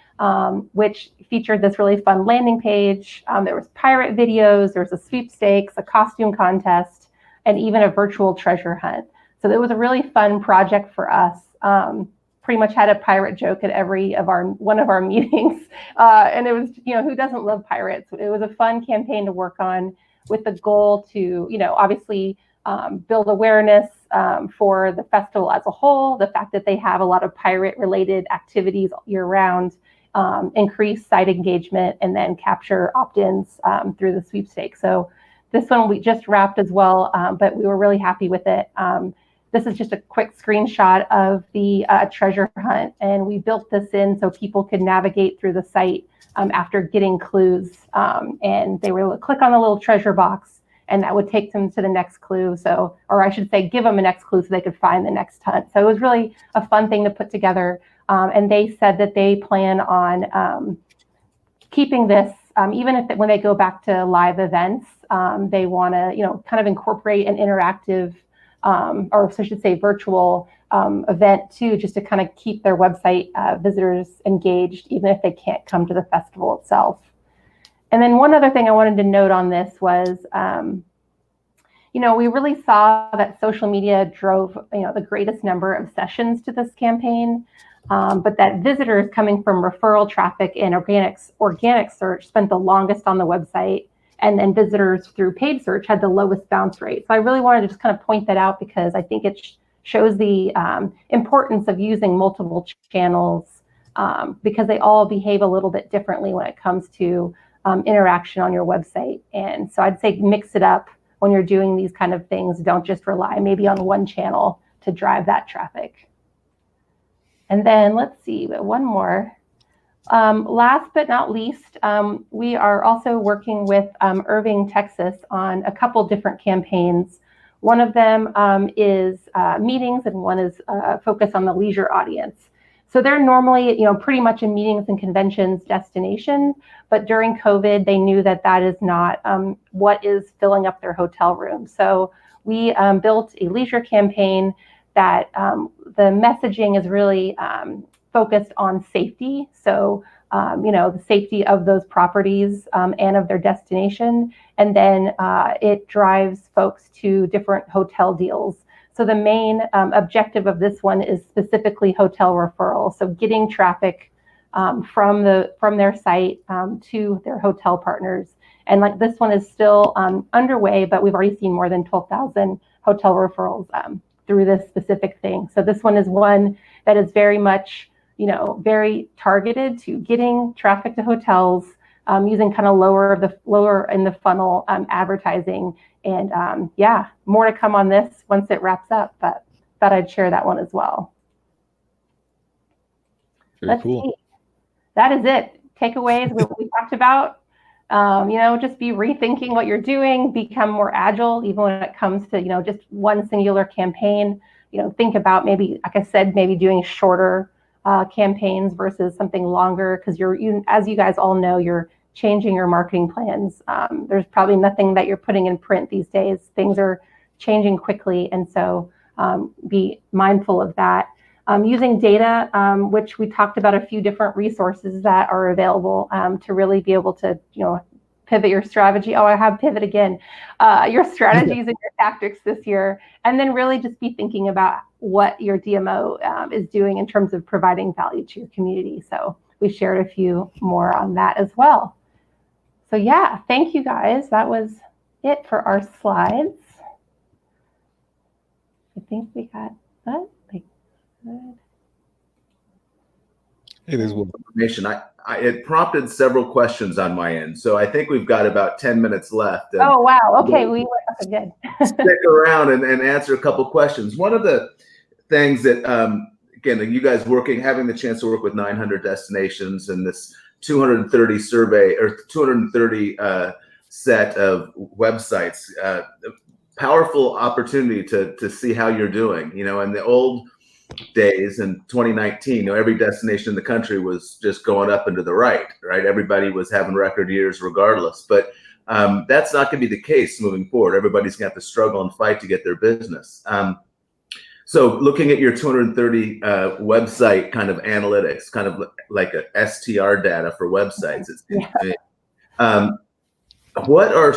which featured this really fun landing page. There was pirate videos, there was a sweepstakes, a costume contest, and even a virtual treasure hunt. So it was a really fun project for us. Pretty much had a pirate joke at one of our meetings. And it was, who doesn't love pirates? It was a fun campaign to work on, with the goal to, obviously build awareness, for the festival as a whole, the fact that they have a lot of pirate-related activities year-round, increase site engagement, and then capture opt-ins through the sweepstakes. So this one we just wrapped as well, but we were really happy with it. This is just a quick screenshot of the treasure hunt, and we built this in so people could navigate through the site after getting clues, and they were able to click on the little treasure box, and that would take them to the next clue. So, or I should say, give them a next clue so they could find the next hunt. So it was really a fun thing to put together. And they said that they plan on keeping this, even if when they go back to live events, they want to, kind of incorporate an interactive, or so I should say virtual event too, just to kind of keep their website visitors engaged, even if they can't come to the festival itself. And then one other thing I wanted to note on this was, we really saw that social media drove, the greatest number of sessions to this campaign, but that visitors coming from referral traffic and organic search spent the longest on the website, and then visitors through paid search had the lowest bounce rate. So I really wanted to just kind of point that out because I think it shows the importance of using multiple channels because they all behave a little bit differently when it comes to interaction on your website. And so I'd say mix it up when you're doing these kind of things. Don't just rely maybe on one channel to drive that traffic. And then let's see, one more. Last but not least, we are also working with Irving, Texas on a couple different campaigns. One of them is meetings, and one is focused on the leisure audience. So they're normally, pretty much a meetings and conventions destination, but during COVID, they knew that that is not what is filling up their hotel rooms. So we built a leisure campaign that the messaging is really focused on safety. So, the safety of those properties and of their destination. And then it drives folks to different hotel deals. So the main objective of this one is specifically hotel referral. So getting traffic from their site to their hotel partners. And like this one is still underway, but we've already seen more than 12,000 hotel referrals through this specific thing. So this one is one that is very much, very targeted to getting traffic to hotels, using kind of lower in the funnel advertising. And more to come on this once it wraps up, but thought I'd share that one as well. Very cool. See. That is it. Takeaways, what we talked about. Just be rethinking what you're doing, become more agile, even when it comes to, just one singular campaign. Think about maybe, like I said, maybe doing shorter campaigns versus something longer, because as you guys all know, you're changing your marketing plans. There's probably nothing that you're putting in print these days. Things are changing quickly, and so be mindful of that. Using data, which we talked about a few different resources that are available to really be able to, pivot your strategy. Oh, I have pivot again. Your strategies and your tactics this year, and then really just be thinking about what your DMO is doing in terms of providing value to your community. So we shared a few more on that as well. So yeah, thank you guys. That was it for our slides. I think we got that. Good. Hey, there's one information. It prompted several questions on my end, so I think we've got about 10 minutes left. Oh wow! Okay, good. Stick around and answer a couple questions. One of the things that again, you guys having the chance to work with 900 destinations and this 230 survey or 230 set of websites, powerful opportunity to see how you're doing. In the old days in 2019, every destination in the country was just going up and to the right. Everybody was having record years regardless, but that's not going to be the case moving forward. Everybody's going to have to struggle and fight to get their business. So looking at your 230 website kind of analytics, kind of like a STR data for websites, what are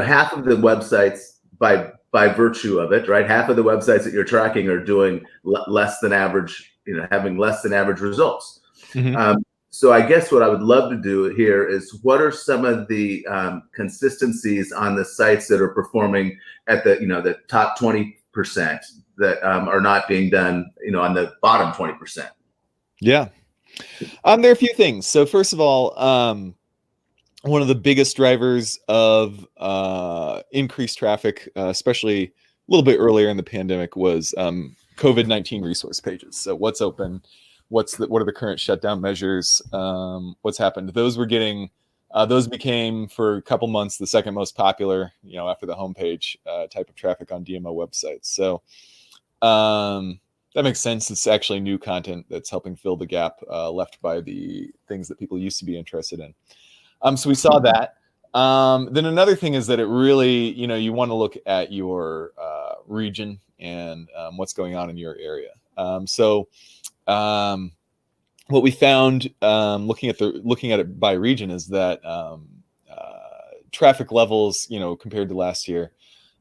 half of the websites by virtue of it, right? Half of the websites that you're tracking are doing less than average, having less than average results. Mm-hmm. So I guess what I would love to do here is, what are some of the consistencies on the sites that are performing at the, the top 20%, that are not being done, on the bottom 20%? Yeah. There are a few things. So first of all, one of the biggest drivers of increased traffic, especially a little bit earlier in the pandemic, was COVID-19 resource pages. So what's open, what are the current shutdown measures, what's happened. Those became for a couple months the second most popular, after the homepage type of traffic on DMO websites. So that makes sense. It's actually new content that's helping fill the gap left by the things that people used to be interested in. So we saw that. Then another thing is that it really, you want to look at your region and what's going on in your area. What we found looking at it by region is that traffic levels, compared to last year,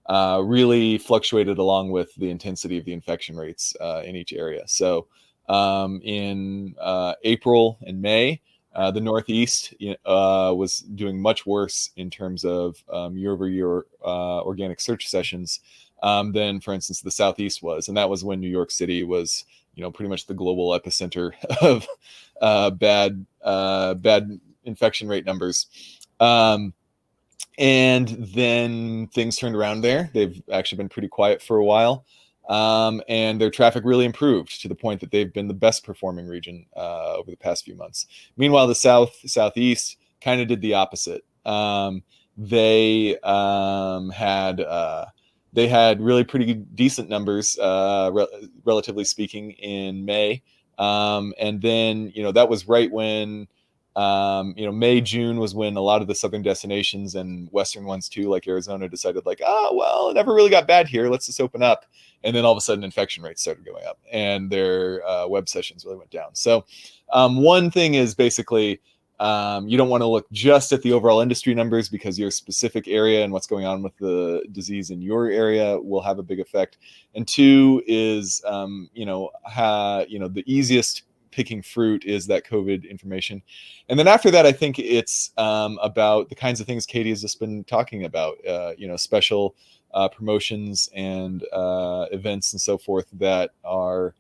really fluctuated along with the intensity of the infection rates in each area. So in April and May, the Northeast was doing much worse in terms of year-over-year organic search sessions than, for instance, the Southeast was. And that was when New York City was, pretty much the global epicenter of bad infection rate numbers. And then things turned around there. They've actually been pretty quiet for a while. And their traffic really improved to the point that they've been the best performing region over the past few months. Meanwhile, the Southeast kind of did the opposite. They had really pretty decent numbers, relatively speaking, in May. And then, that was right when, May, June was when a lot of the southern destinations and western ones too, like Arizona, decided it never really got bad here. Let's just open up. And then all of a sudden infection rates started going up and their web sessions really went down. So one thing is basically, you don't want to look just at the overall industry numbers, because your specific area and what's going on with the disease in your area will have a big effect. And two is, the easiest picking fruit is that COVID information. And then after that, I think it's about the kinds of things Katie has just been talking about, special promotions and events and so forth that are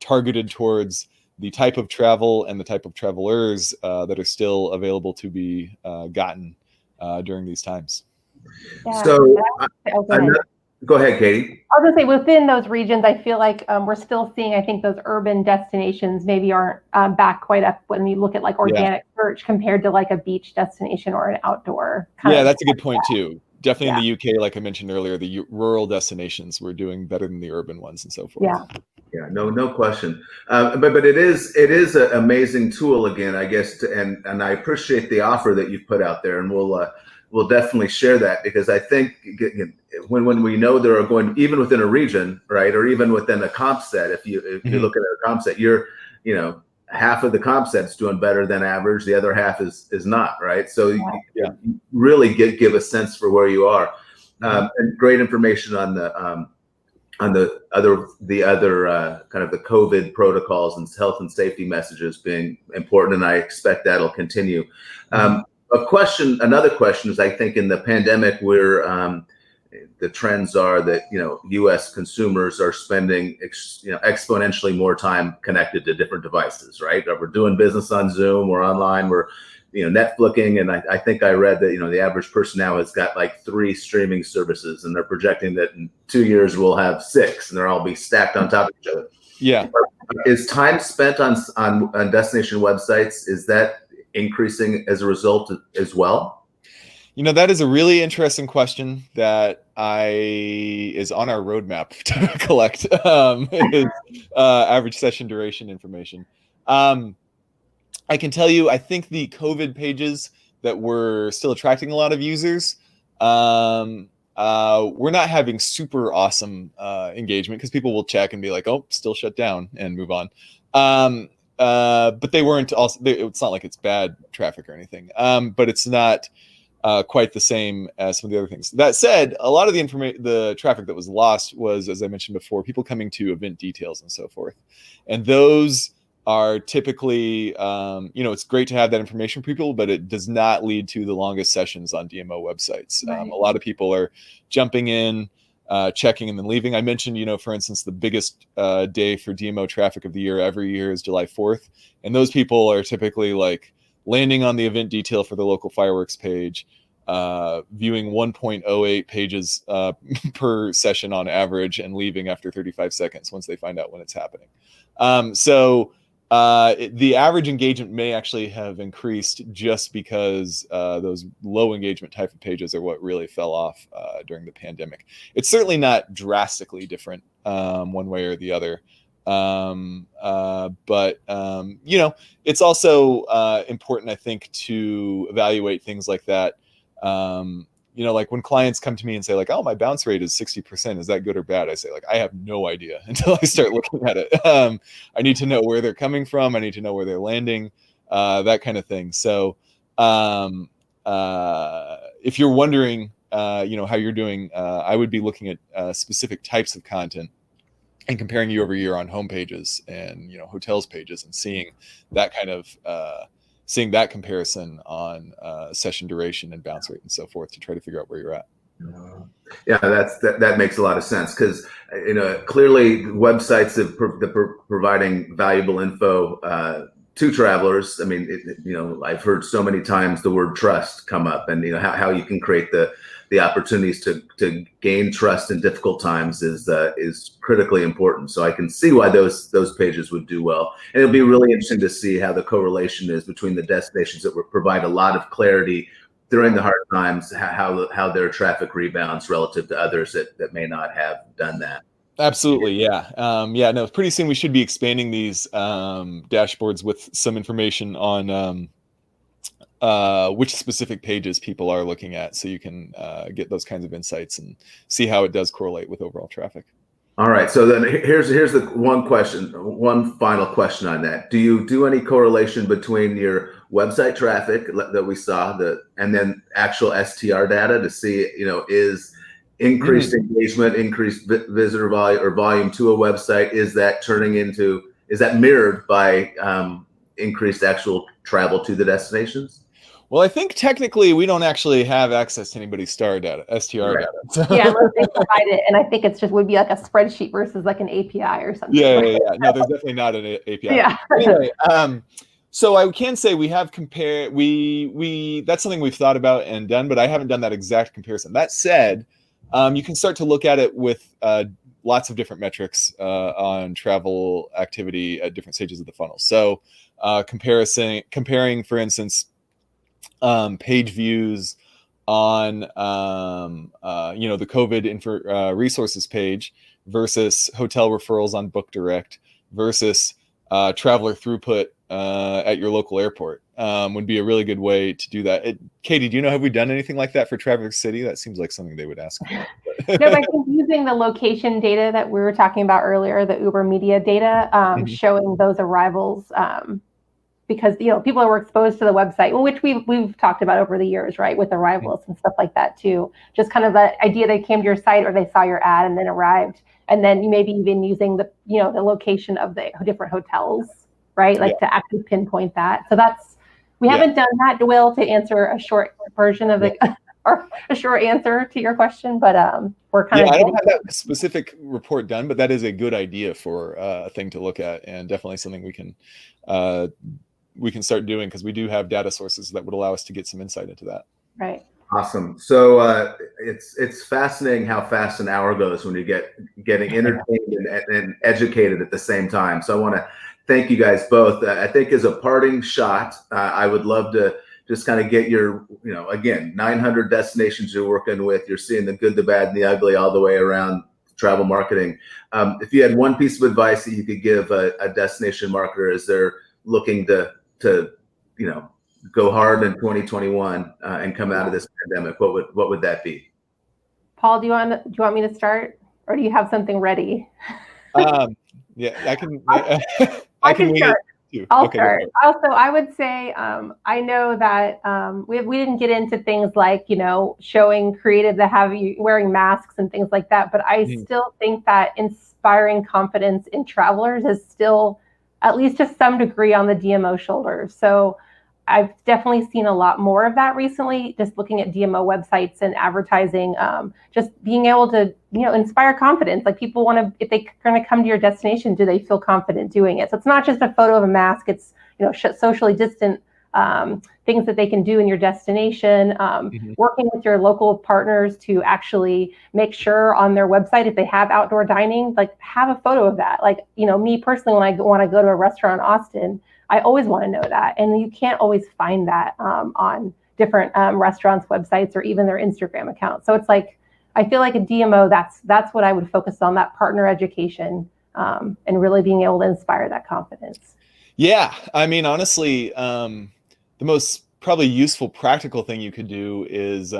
targeted towards the type of travel and the type of travelers that are still available to be gotten during these times. Yeah. So go ahead, Katie. I was gonna say, within those regions, I feel like we're still seeing, I think those urban destinations maybe aren't back quite up when you look at organic search compared to a beach destination or an outdoor kind of. That's a good point too. Definitely in the UK, like I mentioned earlier, the rural destinations were doing better than the urban ones and so forth. Yeah, no question. But it is an amazing tool again, I guess, and I appreciate the offer that you've put out there, and we'll definitely share that, because I think when we know there are going, even within a region, right, or even within a comp set, if you look at a comp set, you're half of the comp set's doing better than average, the other half is not, right? So you really give a sense for where you are, and great information on the other kind of the COVID protocols and health and safety messages being important, and I expect that'll continue. Another question is, I think in the pandemic, the trends are that U.S. consumers are spending exponentially more time connected to different devices, right? We're doing business on Zoom, we're online, we're Netflixing, and I think I read that the average person now has got 3 streaming services, and they're projecting that in 2 years we'll have 6, and they'll all be stacked on top of each other. Yeah. Is time spent on destination websites, is that increasing as a result as well? That is a really interesting question that is on our roadmap to collect average session duration information. I can tell you, I think the COVID pages that were still attracting a lot of users, we're not having super awesome engagement, because people will check and be like, oh, still shut down, and move on. But they weren't also, it's not like it's bad traffic or anything, but it's not quite the same as some of the other things. That said, a lot of the traffic that was lost was, as I mentioned before, people coming to event details and so forth. And those are typically, it's great to have that information for people, but it does not lead to the longest sessions on DMO websites. Right. A lot of people are jumping in, checking and then leaving. I mentioned, for instance, the biggest day for DMO traffic of the year every year is July 4th. And those people are typically like landing on the event detail for the local fireworks page, viewing 1.08 pages per session on average, and leaving after 35 seconds once they find out when it's happening. The average engagement may actually have increased just because those low engagement type of pages are what really fell off during the pandemic. It's certainly not drastically different one way or the other. But it's also important, I think, to evaluate things like that. Like when clients come to me and say like, oh, my bounce rate is 60%. Is that good or bad? I say like, I have no idea until I start looking at it. I need to know where they're coming from. I need to know where they're landing, that kind of thing. So if you're wondering, how you're doing, I would be looking at specific types of content and comparing year over year on home pages and, hotels pages, and seeing that kind of, seeing that comparison on session duration and bounce rate and so forth to try to figure out where you're at. Yeah, that makes a lot of sense, because clearly websites that are providing valuable info to travelers. I mean, I've heard so many times the word trust come up, and how you can create the opportunities to gain trust in difficult times is critically important. So I can see why those pages would do well, and it'll be really interesting to see how the correlation is between the destinations that would provide a lot of clarity during the hard times, how their traffic rebounds relative to others that may not have done that. Absolutely. Yeah. No, pretty soon we should be expanding these dashboards with some information on which specific pages people are looking at, so you can get those kinds of insights and see how it does correlate with overall traffic. All right. So then here's the one final question on that. Do you do any correlation between your website traffic that we saw, and then actual STR data to see, is increased engagement, increased visitor volume or volume to a website, is that mirrored by increased actual travel to the destinations? Well, I think technically we don't actually have access to anybody's STR data. So. Yeah, unless they provide it, and I think would be like a spreadsheet versus like an API or something. Yeah. No, there's definitely not an API. Yeah. Anyway, so I can say we have compared. That's something we've thought about and done, but I haven't done that exact comparison. That said, you can start to look at it with lots of different metrics on travel activity at different stages of the funnel. So comparing, for instance, page views on the COVID resources page versus hotel referrals on Book Direct versus traveler throughput at your local airport would be a really good way to do that. Katie, do you know, have we done anything like that for Traverse City? That seems like something they would ask about. No, but I think using the location data that we were talking about earlier, the Uber media data, showing those arrivals, because people were exposed to the website, which we've talked about over the years, right, with arrivals and stuff like that too. Just kind of the idea they came to your site or they saw your ad and then arrived, and then you maybe even using the the location of the different hotels, right, like to actually pinpoint that. So we haven't done that, Will, to answer a short version of it. Or a short answer to your question, but we're kind of. I don't have that specific report done, but that is a good idea for a thing to look at, and definitely something we can start doing, because we do have data sources that would allow us to get some insight into that. Right. Awesome. So it's fascinating how fast an hour goes when you getting entertained and educated at the same time. So I want to thank you guys both. I think as a parting shot, I would love to just kind of get your, again, 900 destinations you're working with. You're seeing the good, the bad, and the ugly all the way around travel marketing. If you had one piece of advice that you could give a destination marketer as they're looking to go hard in 2021 and come out of this pandemic, what would that be? Paul, do you want me to start, or do you have something ready? Yeah, I can. I can start. I'll start. Also, I would say I know that we didn't get into things like showing creative that have you wearing masks and things like that, but I still think that inspiring confidence in travelers is still, at least to some degree, on the DMO shoulders. So I've definitely seen a lot more of that recently, just looking at DMO websites and advertising, just being able to, inspire confidence. Like people want to, if they're going to come to your destination, do they feel confident doing it? So it's not just a photo of a mask, it's, socially distant things that they can do in your destination, working with your local partners to actually make sure on their website, if they have outdoor dining, like have a photo of that. Like, me personally, when I want to go to a restaurant in Austin, I always want to know that. And you can't always find that on different restaurants' websites or even their Instagram accounts. So it's like, I feel like a DMO, that's what I would focus on, that partner education and really being able to inspire that confidence. Yeah. I mean, honestly, the most probably useful practical thing you could do is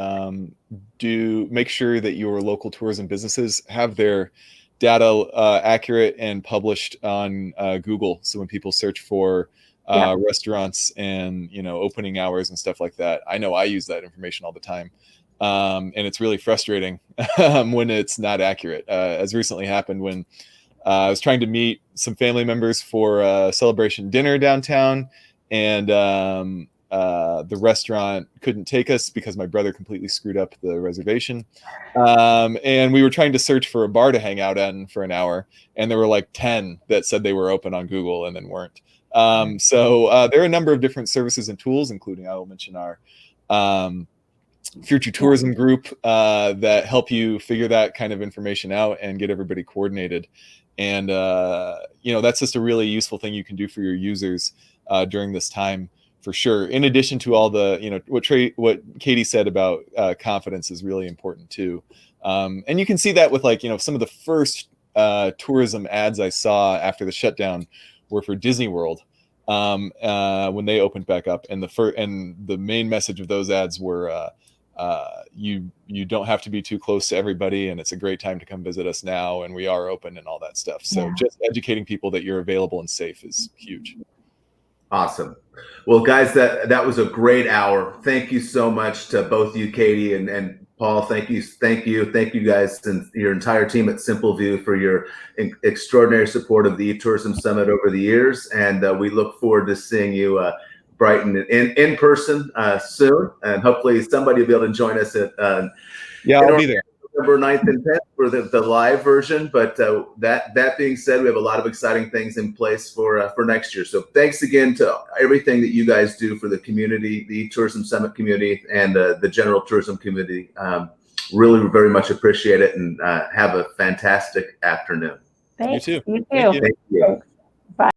make sure that your local tourism businesses have their data accurate and published on Google. So when people search for restaurants and, opening hours and stuff like that, I know I use that information all the time. And it's really frustrating when it's not accurate, as recently happened when I was trying to meet some family members for a celebration dinner downtown, and the restaurant couldn't take us because my brother completely screwed up the reservation. And we were trying to search for a bar to hang out in for an hour, and there were like 10 that said they were open on Google and then weren't. So there are a number of different services and tools, including I will mention our Future Tourism group that help you figure that kind of information out and get everybody coordinated. And that's just a really useful thing you can do for your users during this time, for sure. In addition to all the, what Katie said about confidence is really important too. And you can see that with some of the first tourism ads I saw after the shutdown were for Disney World when they opened back up. And the main message of those ads were you don't have to be too close to everybody, and it's a great time to come visit us now, and we are open and all that stuff. So just educating people that you're available and safe is huge. Awesome. Well, guys, that was a great hour. Thank you so much to both you, Katie and Paul. Thank you guys and your entire team at Simpleview for your extraordinary support of the eTourism Summit over the years. And we look forward to seeing you Brighton in person soon, and hopefully somebody will be able to join us at I'll be there November 9th and 10th for the live version. But that being said, we have a lot of exciting things in place for next year. So thanks again to everything that you guys do for the community, the eTourism Summit community, and the general tourism community. Really very much appreciate it, and have a fantastic afternoon. Thanks. You too. You too. Thank you. Thank you.